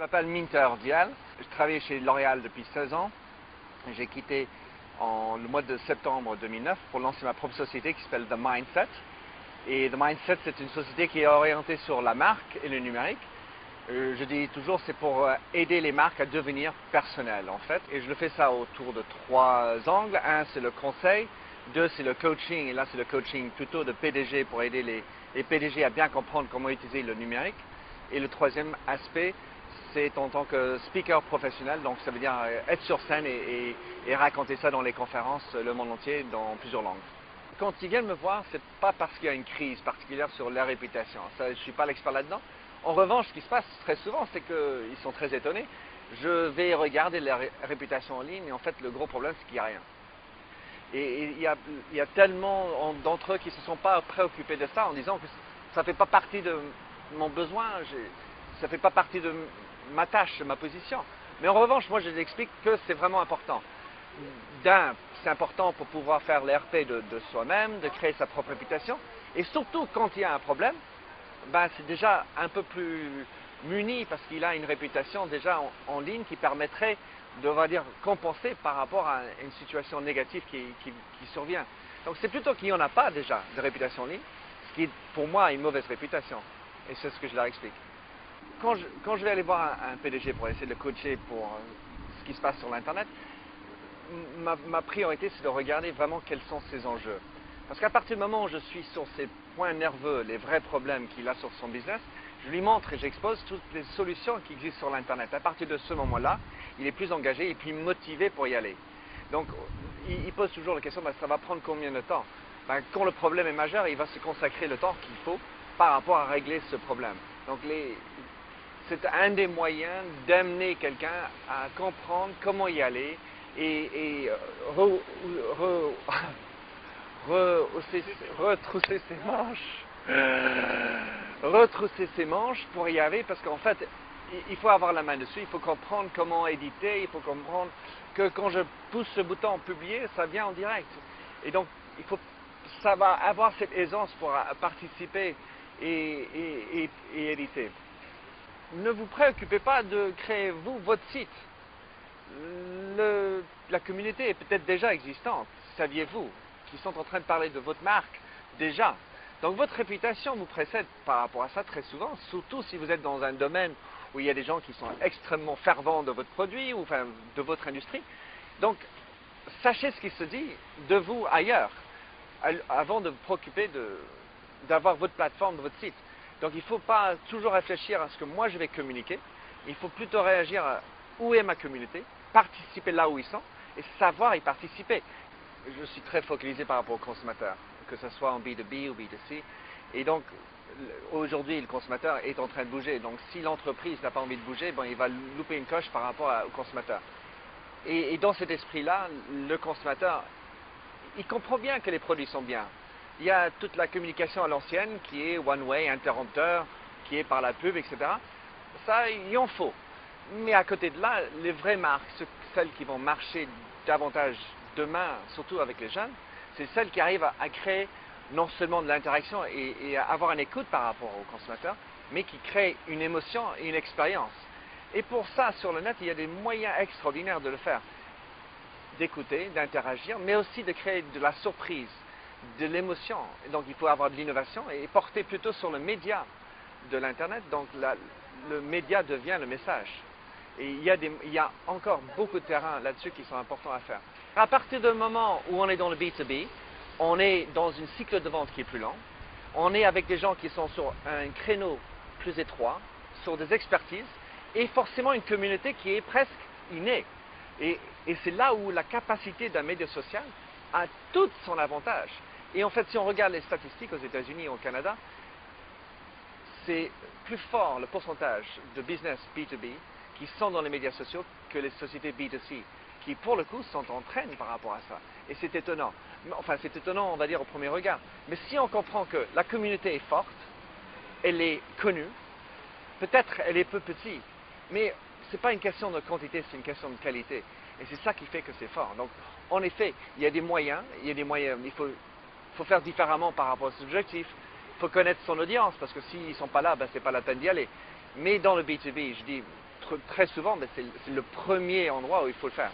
Je m'appelle Minter Dial. Je travaille chez L'Oréal depuis 16 ans. J'ai quitté le mois de septembre 2009 pour lancer ma propre société qui s'appelle The Mindset. Et The Mindset, c'est une société qui est orientée sur la marque et le numérique. Je dis toujours, c'est pour aider les marques à devenir personnelles, en fait. Et je le fais ça autour de 3 angles. Un, c'est le conseil. 2, c'est le coaching. Et là, c'est le coaching plutôt de PDG pour aider les PDG à bien comprendre comment utiliser le numérique. Et le troisième aspect, c'est en tant que speaker professionnel. Donc, ça veut dire être sur scène et raconter ça dans les conférences, le monde entier, dans plusieurs langues. Quand ils viennent me voir, ce n'est pas parce qu'il y a une crise particulière sur leur réputation. Ça, je ne suis pas l'expert là-dedans. En revanche, ce qui se passe très souvent, c'est qu'ils sont très étonnés. Je vais regarder leur réputation en ligne et en fait, le gros problème, c'est qu'il n'y a rien. Et il y a tellement d'entre eux qui ne se sont pas préoccupés de ça en disant que ça ne fait pas partie de mon besoin, ça ne fait pas partie de ma tâche, de ma position. Mais en revanche, moi, je les explique que c'est vraiment important. D'un, c'est important pour pouvoir faire l'RP de soi-même, de créer sa propre réputation. Et surtout, quand il y a un problème, ben, c'est déjà un peu plus muni parce qu'il a une réputation déjà en ligne qui permettrait de, on va dire, compenser par rapport à une situation négative qui survient. Donc c'est plutôt qu'il n'y en a pas déjà de réputation en ligne, ce qui pour moi a une mauvaise réputation. Et c'est ce que je leur explique. Quand je vais aller voir un PDG pour essayer de le coacher pour ce qui se passe sur l'Internet, ma priorité c'est de regarder vraiment quels sont ses enjeux. Parce qu'à partir du moment où je suis sur ses points nerveux, les vrais problèmes qu'il a sur son business, je lui montre et j'expose toutes les solutions qui existent sur l'Internet. À partir de ce moment-là, il est plus engagé et plus motivé pour y aller. Donc, il pose toujours la question, ben, ça va prendre combien de temps? Ben, quand le problème est majeur, il va se consacrer le temps qu'il faut par rapport à régler ce problème. Donc, c'est un des moyens d'amener quelqu'un à comprendre comment y aller et retrousser ses manches. Retrousser ses manches pour y arriver parce qu'en fait, il faut avoir la main dessus, il faut comprendre comment éditer, il faut comprendre que quand je pousse ce bouton publier, ça vient en direct. Et donc, ça va avoir cette aisance pour participer et éditer. Ne vous préoccupez pas de créer, vous, votre site. La communauté est peut-être déjà existante, saviez-vous, qui sont en train de parler de votre marque déjà. Donc votre réputation vous précède par rapport à ça très souvent, surtout si vous êtes dans un domaine où il y a des gens qui sont extrêmement fervents de votre produit ou enfin, de votre industrie. Donc sachez ce qui se dit de vous ailleurs, avant de vous préoccuper d'avoir votre plateforme, votre site. Donc il ne faut pas toujours réfléchir à ce que moi je vais communiquer, il faut plutôt réagir à où est ma communauté, participer là où ils sont et savoir y participer. Je suis très focalisé par rapport aux consommateurs, que ce soit en B2B ou B2C. Et donc, aujourd'hui, le consommateur est en train de bouger. Donc, si l'entreprise n'a pas envie de bouger, bon, il va louper une coche par rapport au consommateur. Et dans cet esprit-là, le consommateur, il comprend bien que les produits sont bien. Il y a toute la communication à l'ancienne qui est one-way, interrupteur, qui est par la pub, etc. Ça, il en faut. Mais à côté de là, les vraies marques, celles qui vont marcher davantage demain, surtout avec les jeunes, c'est celles qui arrivent à créer non seulement de l'interaction et à avoir une écoute par rapport aux consommateurs, mais qui créent une émotion et une expérience. Et pour ça, sur le net, il y a des moyens extraordinaires de le faire. D'écouter, d'interagir, mais aussi de créer de la surprise, de l'émotion. Donc il faut avoir de l'innovation et porter plutôt sur le média de l'Internet. Donc le média devient le message. Et il y a encore beaucoup de terrains là-dessus qui sont importants à faire. À partir du moment où on est dans le B2B, on est dans un cycle de vente qui est plus lent. On est avec des gens qui sont sur un créneau plus étroit, sur des expertises, et forcément une communauté qui est presque innée. Et c'est là où la capacité d'un média social a tout son avantage. Et en fait, si on regarde les statistiques aux États-Unis et au Canada, c'est plus fort le pourcentage de business B2B qui sont dans les médias sociaux que les sociétés B2C, qui pour le coup sont en train par rapport à ça. Et c'est étonnant. Enfin, c'est étonnant, on va dire, au premier regard. Mais si on comprend que la communauté est forte, elle est connue, peut-être elle est peu petite, mais ce n'est pas une question de quantité, c'est une question de qualité. Et c'est ça qui fait que c'est fort. Donc, en effet, il y a des moyens, il faut faire différemment par rapport à ses objectifs. Il faut connaître son audience, parce que s'ils ne sont pas là, ben, ce n'est pas la peine d'y aller. Mais dans le B2B, je dis, très souvent, ben, c'est le premier endroit où il faut le faire.